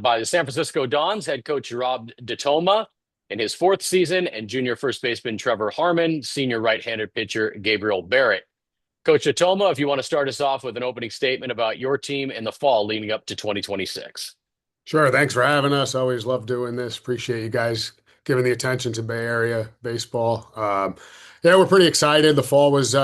by the San Francisco Dons head coach Rob DiToma in his fourth season, and junior first baseman Trevor Harmon, senior right-handed pitcher Gabriel Barrett. Coach DiToma, if you want to start us off with an opening statement about your team in the fall leading up to 2026. Sure. Thanks for having us. Always love doing this. Appreciate you guys giving the attention to Bay Area baseball. Yeah, we're pretty excited. The fall was,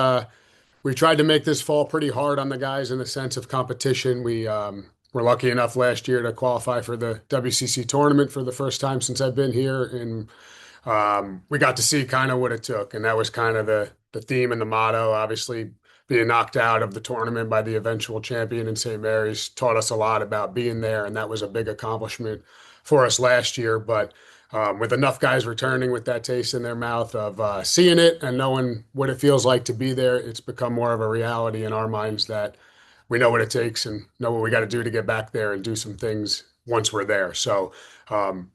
we tried to make this fall pretty hard on the guys in the sense of competition. We were lucky enough last year to qualify for the WCC tournament for the first time since I've been here. And we got to see kind of what it took. And that was kind of the theme and the motto. Obviously, being knocked out of the tournament by the eventual champion in St. Mary's taught us a lot about being there. And that was a big accomplishment for us last year. But with enough guys returning with that taste in their mouth of seeing it and knowing what it feels like to be there, it's become more of a reality in our minds that we know what it takes and know what we got to do to get back there and do some things once we're there. So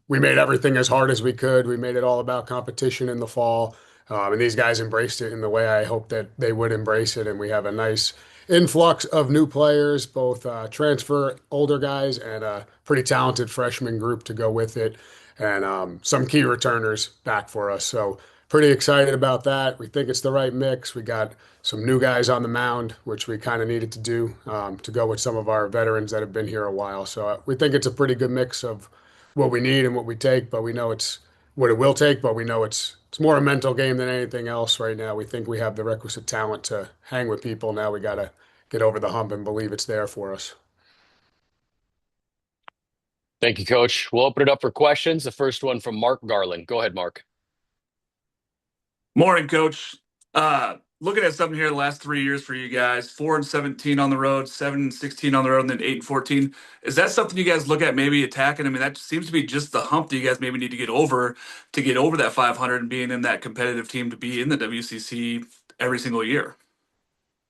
we made everything as hard as we could. We made it all about competition in the fall. And these guys embraced it in the way I hope that they would embrace it. And we have a nice influx of new players, both transfer older guys and a pretty talented freshman group to go with it, and some key returners back for us. So pretty excited about that. We think it's the right mix. We got some new guys on the mound, which we kind of needed to do to go with some of our veterans that have been here a while. So we think it's a pretty good mix of what we need and what we take, but we know it's what it will take, but we know it's more a mental game than anything else right now. We think we have the requisite talent to hang with people. Now we got to get over the hump and believe it's there for us. Thank you, Coach. We'll open it up for questions. The first one from Mark Garland. Go ahead, Mark. Morning, Coach. Looking at something here the last 3 years for you guys, 4-17 on the road, 7-16 on the road, and then 8-14. Is that something you guys look at maybe attacking? I mean, that seems to be just the hump that you guys maybe need to get over that 500 and being in that competitive team to be in the WCC every single year.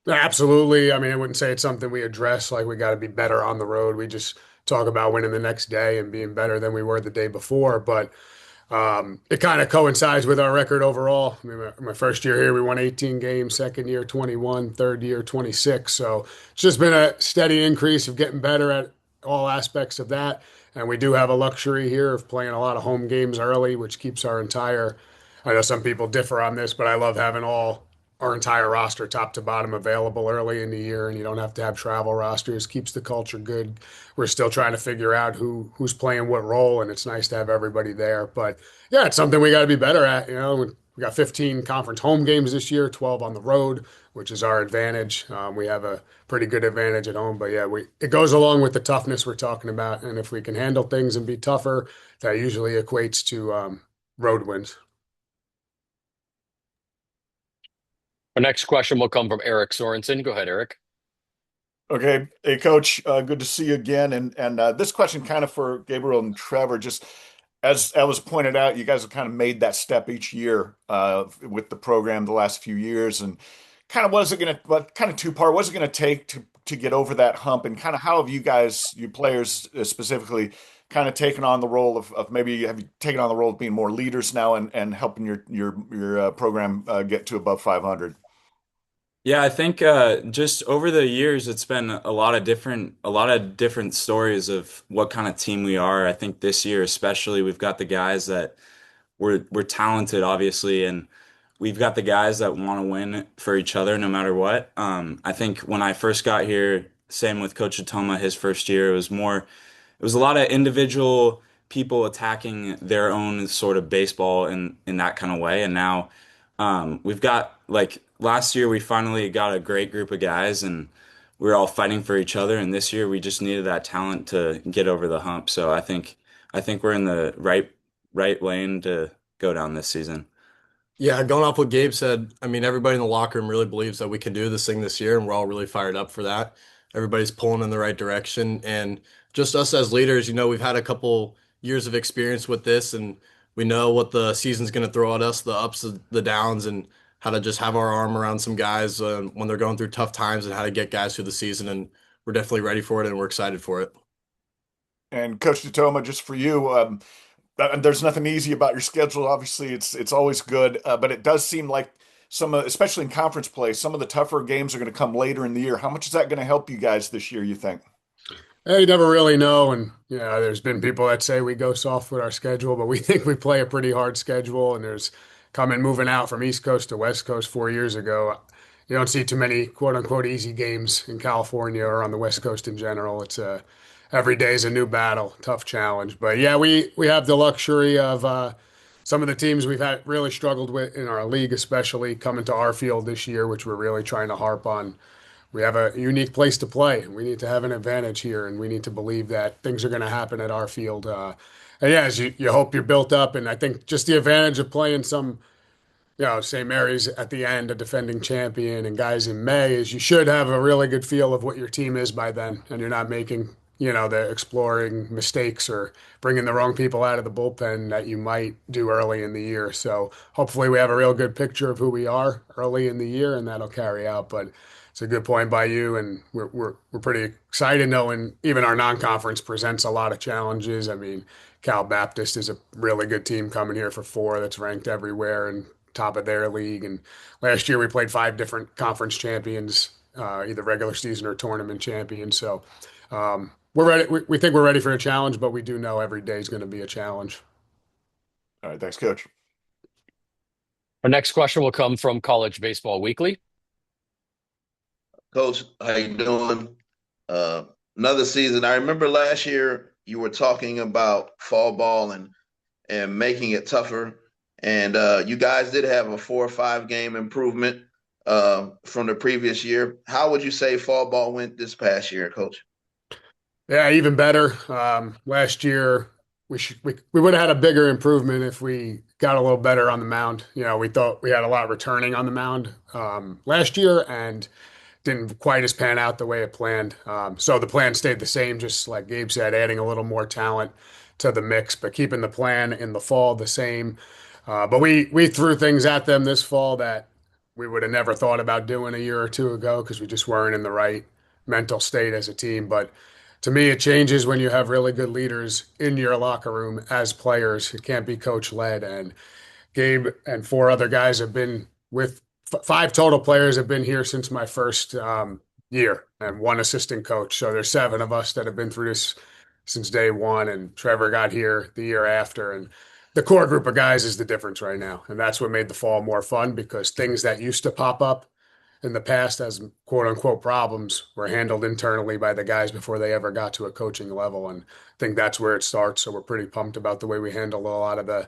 Absolutely. I mean, I wouldn't say it's something we address like we got to be better on the road. We just talk about winning the next day and being better than we were the day before. But it kind of coincides with our record overall. I mean, my first year here, we won 18 games, second year, 21, third year, 26. So it's just been a steady increase of getting better at all aspects of that. And we do have a luxury here of playing a lot of home games early, which keeps our entire, I know some people differ on this, but I love having our entire roster top to bottom available early in the year, and you don't have to have travel rosters. Keeps the culture good. We're still trying to figure out who's playing what role, and it's nice to have everybody there. But yeah, it's something we got to be better at. You know, we got 15 conference home games this year, 12 on the road, which is our advantage. We have a pretty good advantage at home, but yeah, it goes along with the toughness we're talking about. And if we can handle things and be tougher, that usually equates to road wins. Our next question will come from Eric Sorensen. Go ahead, Eric. Okay. Hey, Coach, good to see you again. And this question kind of for Gabriel and Trevor, just as was pointed out, you guys have kind of made that step each year with the program the last few years. And kind of what kind of two-part, what's it going to take to get over that hump? And kind of how have you guys, you players specifically, kind of taken on the role of maybe have you taken on the role of being more leaders now and helping your program get to above 500? Yeah, I think just over the years, it's been a lot of different stories of what kind of team we are. I think this year, especially, we've got the guys that we're talented, obviously, and we've got the guys that want to win for each other no matter what. I think when I first got here, same with Coach Atoma, his first year, it was a lot of individual people attacking their own sort of baseball in that kind of way, and now. We've got like last year we finally got a great group of guys and we are all fighting for each other. And this year we just needed that talent to get over the hump. So I think we're in the right lane to go down this season. Yeah, going off what Gabe said, I mean, everybody in the locker room really believes that we can do this thing this year, and we're all really fired up for that. Everybody's pulling in the right direction. And just us as leaders, we've had a couple years of experience with this, and we know what the season's going to throw at us, the ups, the downs, and how to just have our arm around some guys when they're going through tough times and how to get guys through the season. And we're definitely ready for it, and we're excited for it. And Coach DiToma, just for you, there's nothing easy about your schedule. Obviously, it's always good, but it does seem like especially in conference play, some of the tougher games are going to come later in the year. How much is that going to help you guys this year, you think? You never really know, and there's been people that say we go soft with our schedule, but we think we play a pretty hard schedule. And there's coming moving out from East Coast to West Coast 4 years ago. You don't see too many quote unquote easy games in California or on the West Coast in general. It's every day is a new battle, tough challenge. But yeah, we have the luxury of some of the teams we've had really struggled with in our league, especially coming to our field this year, which we're really trying to harp on. We have a unique place to play. We need to have an advantage here, and we need to believe that things are going to happen at our field. And yeah, as you hope you're built up, and I think just the advantage of playing some, St. Mary's at the end, a defending champion, and guys in May is you should have a really good feel of what your team is by then, and you're not making, the exploring mistakes or bringing the wrong people out of the bullpen that you might do early in the year. So hopefully we have a real good picture of who we are early in the year, and that'll carry out. But it's a good point by you, and we're pretty excited knowing even our non-conference presents a lot of challenges. I mean, Cal Baptist is a really good team coming here for four that's ranked everywhere and top of their league. And last year we played five different conference champions, either regular season or tournament champions. So we're ready. We think we're ready for a challenge, but we do know every day is going to be a challenge. All right, thanks, Coach. Our next question will come from College Baseball Weekly. Coach, how you doing? Another season. I remember last year you were talking about fall ball and making it tougher. And you guys did have a 4 or 5 game improvement from the previous year. How would you say fall ball went this past year, Coach? Yeah, even better. Last year we would have had a bigger improvement if we got a little better on the mound. We thought we had a lot returning on the mound last year, and didn't quite as pan out the way it planned. So the plan stayed the same, just like Gabe said, adding a little more talent to the mix, but keeping the plan in the fall the same. But we threw things at them this fall that we would have never thought about doing a year or two ago because we just weren't in the right mental state as a team. But to me, it changes when you have really good leaders in your locker room as players. It can't be coach led. And Gabe and four other guys have been with five total players have been here since my first year, and one assistant coach. So there's seven of us that have been through this since day one. And Trevor got here the year after. And the core group of guys is the difference right now. And that's what made the fall more fun, because things that used to pop up in the past as quote unquote problems were handled internally by the guys before they ever got to a coaching level. And I think that's where it starts. So we're pretty pumped about the way we handle a lot of the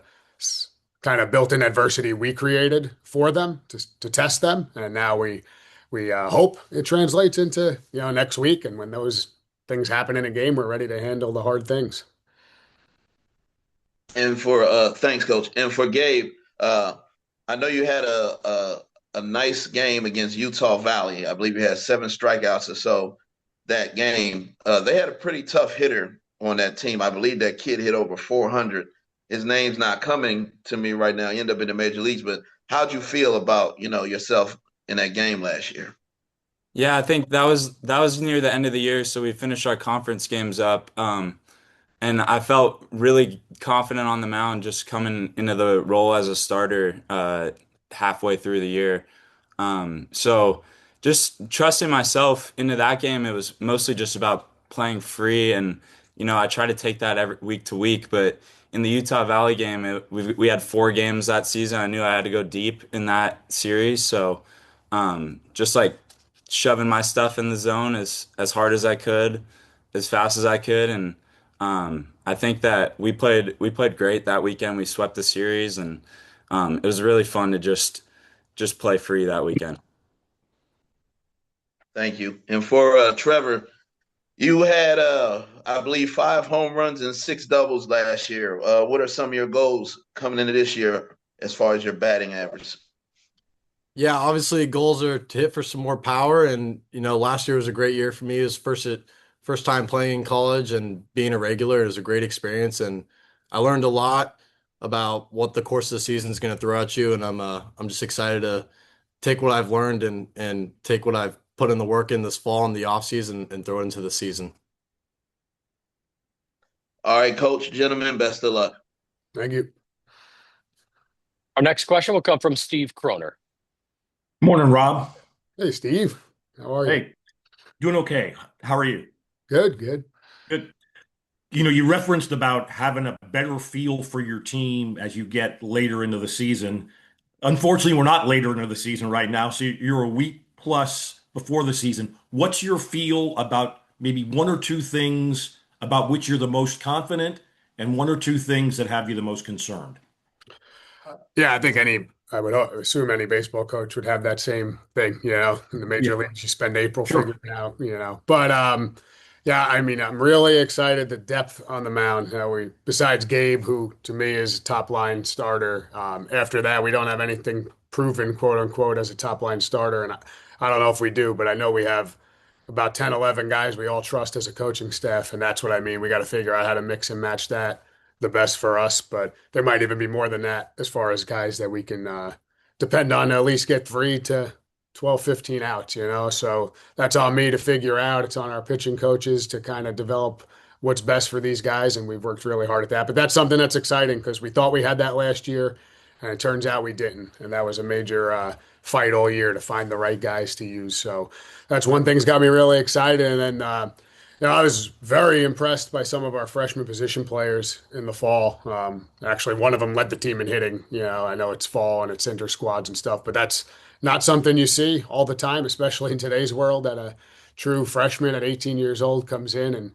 kind of built-in adversity we created for them to test them. And now we hope it translates into, next week. And when those things happen in a game, we're ready to handle the hard things. And for thanks, Coach. And for Gabe, I know you had a nice game against Utah Valley. I believe you had 7 strikeouts or so that game. They had a pretty tough hitter on that team. I believe that kid hit over 400. His name's not coming to me right now. He ended up in the major leagues, but how'd you feel about, yourself in that game last year? Yeah, I think that was near the end of the year, so we finished our conference games up. And I felt really confident on the mound just coming into the role as a starter halfway through the year. So just trusting myself into that game, it was mostly just about playing free. And, I try to take that every week to week. But in the Utah Valley game, we had 4 games that season. I knew I had to go deep in that series. So just like shoving my stuff in the zone as hard as I could, as fast as I could. And I think that we played great that weekend. We swept the series, and it was really fun to just play free that weekend. Thank you. And for Trevor, you had, I believe, 5 home runs and 6 doubles last year. What are some of your goals coming into this year as far as your batting average? Yeah, obviously goals are to hit for some more power. And, last year was a great year for me. It was first time playing in college, and being a regular is a great experience. And I learned a lot about what the course of the season is going to throw at you. And I'm just excited to take what I've learned and take what I've put in the work in this fall and the off season and throw it into the season. All right, Coach, gentlemen, best of luck. Thank you. Our next question will come from Steve Kroner. Morning, Rob. Hey, Steve. How are you? Hey, doing okay. How are you? Good, good. Good. You referenced about having a better feel for your team as you get later into the season. Unfortunately, we're not later into the season right now, so you're a week plus before the season. What's your feel about maybe one or two things about which you're the most confident and one or two things that have you the most concerned? Yeah, I think I would assume any baseball coach would have that same thing, in the Yeah, major leagues, you spend April sure. figuring it out. But yeah, I mean, I'm really excited the depth on the mound. Besides Gabe, who to me is a top line starter, after that, we don't have anything proven, quote unquote, as a top line starter. And I don't know if we do, but I know we have about 10, 11 guys we all trust as a coaching staff. And that's what I mean. We got to figure out how to mix and match that the best for us, but there might even be more than that as far as guys that we can depend on to at least get 3 to 12, 15 outs. So that's on me to figure out. It's on our pitching coaches to kind of develop what's best for these guys, and we've worked really hard at that. But that's something that's exciting because we thought we had that last year, and it turns out we didn't. And that was a major fight all year to find the right guys to use. So that's one thing's got me really excited. And then I was very impressed by some of our freshman position players in the fall. Actually, one of them led the team in hitting. I know it's fall and it's inter squads and stuff, but that's not something you see all the time, especially in today's world, that a true freshman at 18 years old comes in and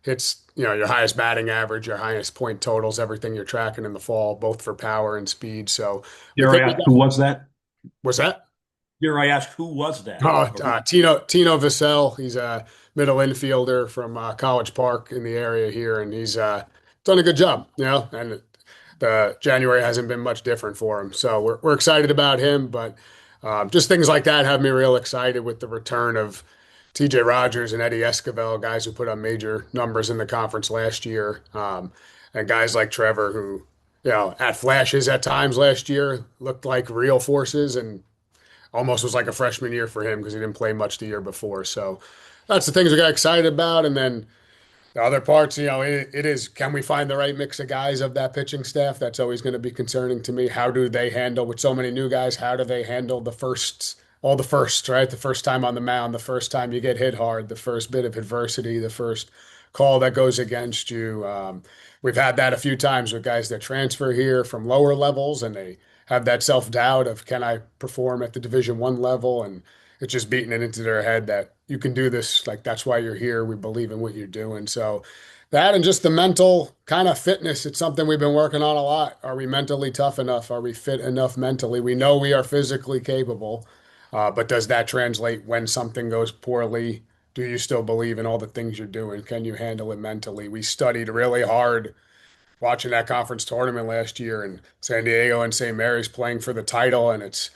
hits, your highest batting average, your highest point totals, everything you're tracking in the fall, both for power and speed. So we Dare I think we ask got, who was that? was that? Dare I ask who was that? Oh, Tino Vassell. He's a middle infielder from College Park in the area here, and he's done a good job, and the January hasn't been much different for him. So we're excited about him, but just things like that have me real excited with the return of TJ Rogers and Eddie Escobar, guys who put up major numbers in the conference last year, and guys like Trevor who, at flashes at times last year looked like real forces and almost was like a freshman year for him because he didn't play much the year before. So that's the things we got excited about. And then the other parts, it is, can we find the right mix of guys of that pitching staff? That's always going to be concerning to me. How do they handle, with so many new guys, how do they handle all the firsts, right? The first time on the mound, the first time you get hit hard, the first bit of adversity, the first call that goes against you. We've had that a few times with guys that transfer here from lower levels and they have that self-doubt of, can I perform at the Division I level? And it's just beating it into their head that you can do this. Like, that's why you're here. We believe in what you're doing. So that and just the mental kind of fitness, it's something we've been working on a lot. Are we mentally tough enough? Are we fit enough mentally? We know we are physically capable, but does that translate when something goes poorly? Do you still believe in all the things you're doing? Can you handle it mentally? We studied really hard watching that conference tournament last year and San Diego and St. Mary's playing for the title, and it's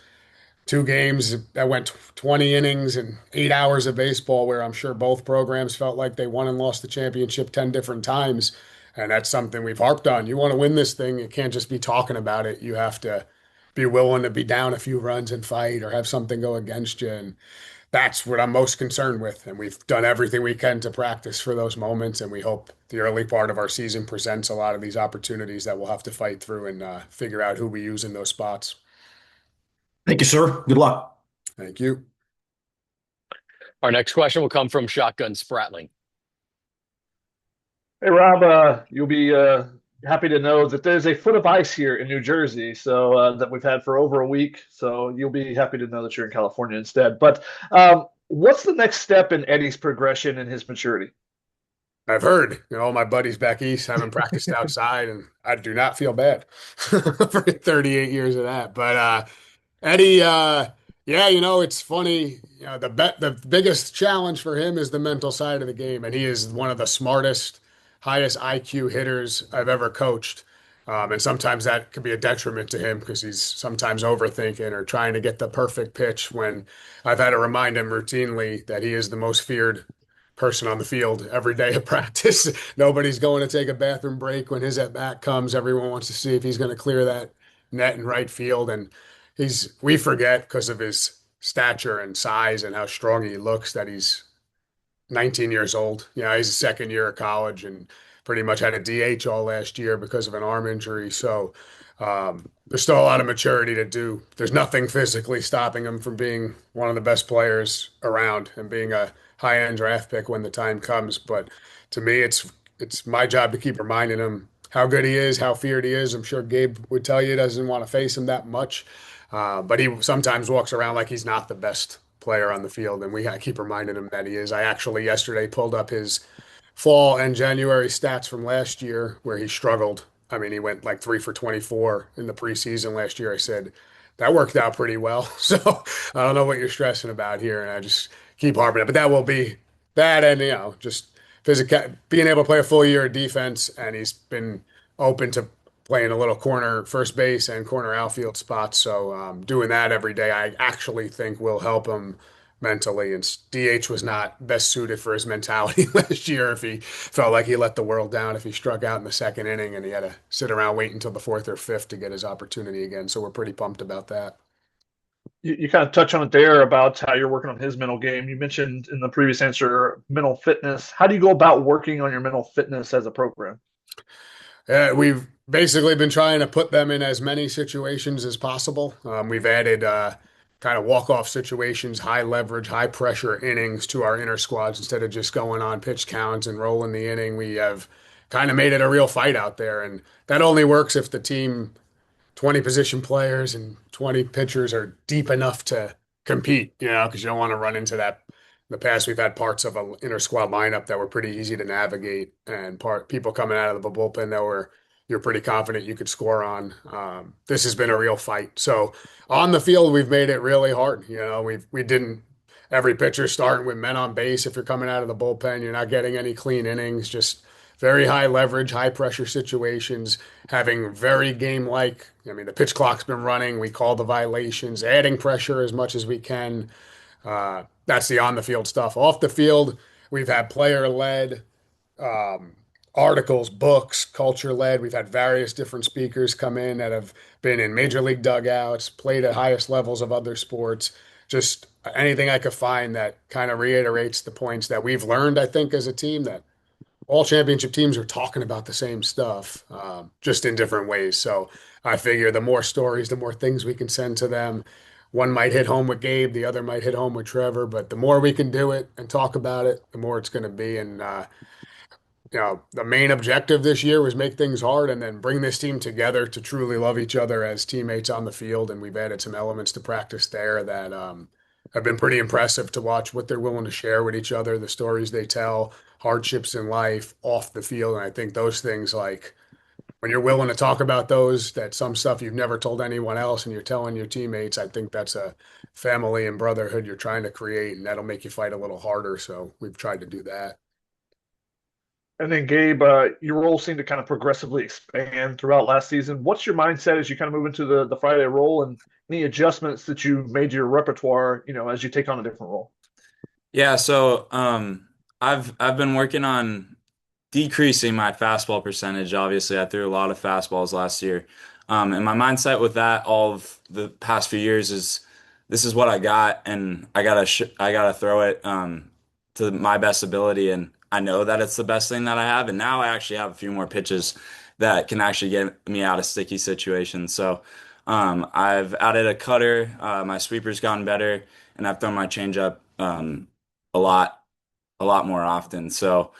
2 games that went 20 innings and 8 hours of baseball, where I'm sure both programs felt like they won and lost the championship 10 different times. And that's something we've harped on. You want to win this thing, you can't just be talking about it. You have to be willing to be down a few runs and fight or have something go against you. And that's what I'm most concerned with. And we've done everything we can to practice for those moments. And we hope the early part of our season presents a lot of these opportunities that we'll have to fight through and figure out who we use in those spots. Thank you, sir. Good luck. Thank you. Our next question will come from Shotgun Spratling. Hey, Rob, you'll be happy to know that there's a foot of ice here in New Jersey, so that we've had for over a week. So you'll be happy to know that you're in California instead. But what's the next step in Eddie's progression and his maturity? I've heard, all my buddies back east haven't practiced outside, and I do not feel bad for 38 years of that. But Eddie, yeah, it's funny. The biggest challenge for him is the mental side of the game, and he is one of the smartest, highest IQ hitters I've ever coached. And sometimes that could be a detriment to him because he's sometimes overthinking or trying to get the perfect pitch when I've had to remind him routinely that he is the most feared person on the field every day of practice. Nobody's going to take a bathroom break when his at bat comes. Everyone wants to see if he's going to clear that net in right field. And we forget because of his stature and size and how strong he looks that he's 19 years old. He's a second year of college and pretty much had a DH all last year because of an arm injury. So there's still a lot of maturity to do. There's nothing physically stopping him from being one of the best players around and being a high-end draft pick when the time comes. But to me, it's my job to keep reminding him how good he is, how feared he is. I'm sure Gabe would tell you he doesn't want to face him that much, but he sometimes walks around like he's not the best player on the field, and we gotta keep reminding him that he is. I actually yesterday pulled up his fall and January stats from last year where he struggled. I mean, he went like 3 for 24 in the preseason last year. I said, that worked out pretty well. So I don't know what you're stressing about here. And I just keep harping it. But that will be that and, just physical, being able to play a full year of defense. And he's been open to playing a little corner first base and corner outfield spots. So doing that every day, I actually think will help him mentally. And DH was not best suited for his mentality last year if he felt like he let the world down, if he struck out in the second inning and he had to sit around waiting until the fourth or fifth to get his opportunity again. So we're pretty pumped about that. You kind of touch on it there about how you're working on his mental game. You mentioned in the previous answer mental fitness. How do you go about working on your mental fitness as a program? We've basically been trying to put them in as many situations as possible. We've added kind of walk-off situations, high leverage, high pressure innings to our inner squads instead of just going on pitch counts and rolling the inning. We have kind of made it a real fight out there, and that only works if the team 20 position players and 20 pitchers are deep enough to compete, because you don't want to run into that. In the past, we've had parts of an inner squad lineup that were pretty easy to navigate and people coming out of the bullpen that were you're pretty confident you could score on. This has been a real fight. So on the field, we've made it really hard. We didn't every pitcher starting with men on base. If you're coming out of the bullpen, you're not getting any clean innings, just very high leverage, high pressure situations, having very game like. I mean, the pitch clock's been running. We call the violations, adding pressure as much as we can. That's the on the field stuff. Off the field, we've had player led articles, books, culture led. We've had various different speakers come in that have been in major league dugouts, played at highest levels of other sports. Just anything I could find that kind of reiterates the points that we've learned, I think, as a team, that all championship teams are talking about the same stuff, just in different ways. So I figure the more stories, the more things we can send to them. One might hit home with Gabe, the other might hit home with Trevor, but the more we can do it and talk about it, the more it's going to be. And, the main objective this year was make things hard and then bring this team together to truly love each other as teammates on the field. And we've added some elements to practice there that have been pretty impressive to watch what they're willing to share with each other, the stories they tell, hardships in life off the field. And I think those things, like when you're willing to talk about those, that some stuff you've never told anyone else and you're telling your teammates, I think that's a family and brotherhood you're trying to create, and that'll make you fight a little harder. So we've tried to do that. And then, Gabe, your role seemed to kind of progressively expand throughout last season. What's your mindset as you kind of move into the Friday role, and any adjustments that you made to your repertoire, as you take on a different role? Yeah, so I've been working on decreasing my fastball percentage. Obviously, I threw a lot of fastballs last year. And my mindset with that all of the past few years is this is what I got, and I gotta throw it to my best ability. And I know that it's the best thing that I have. And now I actually have a few more pitches that can actually get me out of sticky situations. So I've added a cutter. My sweeper's gotten better, and I've thrown my changeup a lot more often. So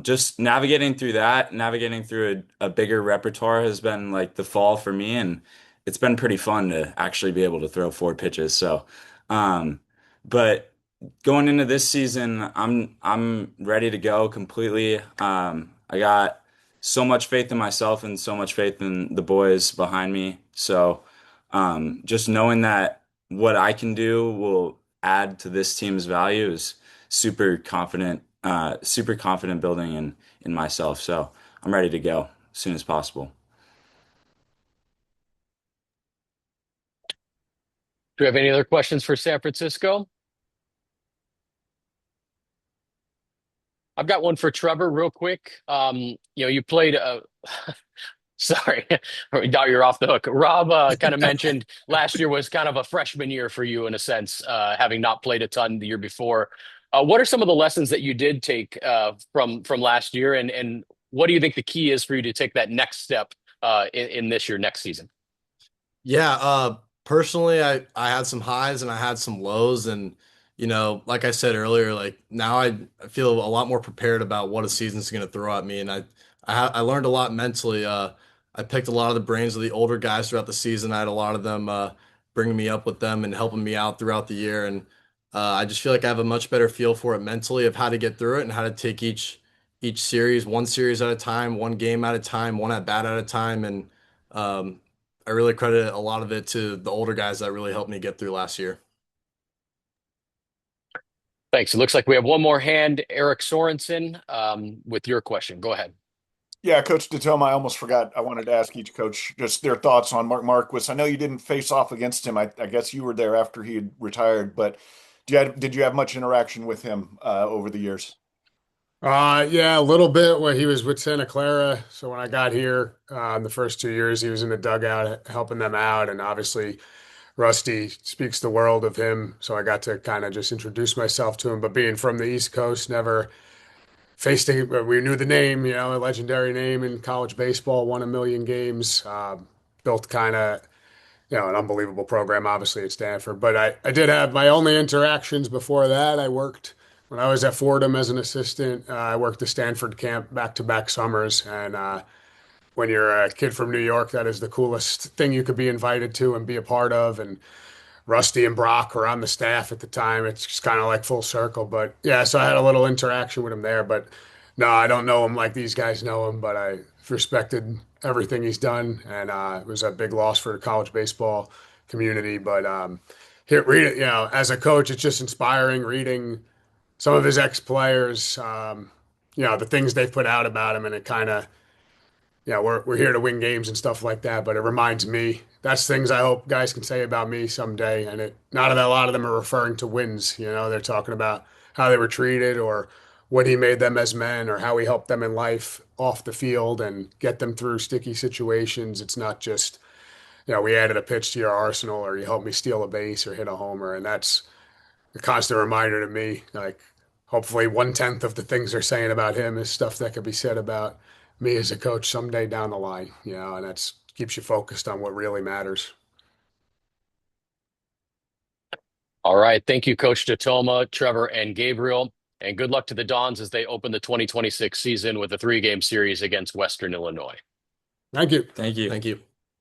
just navigating through that, navigating through a bigger repertoire has been like the fall for me, and it's been pretty fun to actually be able to throw 4 pitches. So, but going into this season, I'm ready to go completely. I got so much faith in myself and so much faith in the boys behind me. So, just knowing that what I can do will add to this team's value is super confident building in myself. So I'm ready to go as soon as possible. Do we have any other questions for San Francisco? I've got one for Trevor real quick. You played sorry, now you're off the hook. Rob kind of mentioned last year was kind of a freshman year for you in a sense, having not played a ton the year before. What are some of the lessons that you did take from last year, and what do you think the key is for you to take that next step in this year, next season? Yeah, personally, I had some highs and I had some lows, and like I said earlier, like now I feel a lot more prepared about what a season's going to throw at me, and I learned a lot mentally. I picked a lot of the brains of the older guys throughout the season. I had a lot of them bringing me up with them and helping me out throughout the year, and I just feel like I have a much better feel for it mentally of how to get through it and how to take each series, one series at a time, one game at a time, one at bat at a time, and um, I really credit a lot of it to the older guys that really helped me get through last year. Thanks. It looks like we have one more hand, Eric Sorensen, with your question. Go ahead. Yeah, Coach DiToma, I almost forgot. I wanted to ask each coach just their thoughts on Mark Marquis. I know you didn't face off against him. I guess you were there after he had retired, but did you have much interaction with him over the years? Yeah, a little bit when he was with Santa Clara. So when I got here, the first 2 years, he was in the dugout helping them out. And obviously, Rusty speaks the world of him. So I got to kind of just introduce myself to him. But being from the East Coast, never faced him. We knew the name, a legendary name in college baseball, won 1 million games, built kind of an unbelievable program, obviously, at Stanford. But I did have my only interactions before that. I worked when I was at Fordham as an assistant. I worked the Stanford camp back-to-back summers. And when you're a kid from New York, that is the coolest thing you could be invited to and be a part of. And Rusty and Brock were on the staff at the time. It's just kind of like full circle. But yeah, so I had a little interaction with him there. But no, I don't know him like these guys know him, but I respected everything he's done. And it was a big loss for the college baseball community. But as a coach, it's just inspiring reading some of his ex-players, the things they've put out about him. And it kind of, we're here to win games and stuff like that, but it reminds me that's things I hope guys can say about me someday. And not that a lot of them are referring to wins, they're talking about how they were treated or what he made them as men or how he helped them in life off the field and get them through sticky situations. It's not just, we added a pitch to your arsenal or you helped me steal a base or hit a homer. And that's a constant reminder to me, like hopefully 1/10 of the things they're saying about him is stuff that could be said about me as a coach someday down the line, and that's keeps you focused on what really matters. All right. Thank you, Coach DiToma, Trevor, and Gabriel. And good luck to the Dons as they open the 2026 season with a 3-game series against Western Illinois. Thank you. Thank you. Thank you.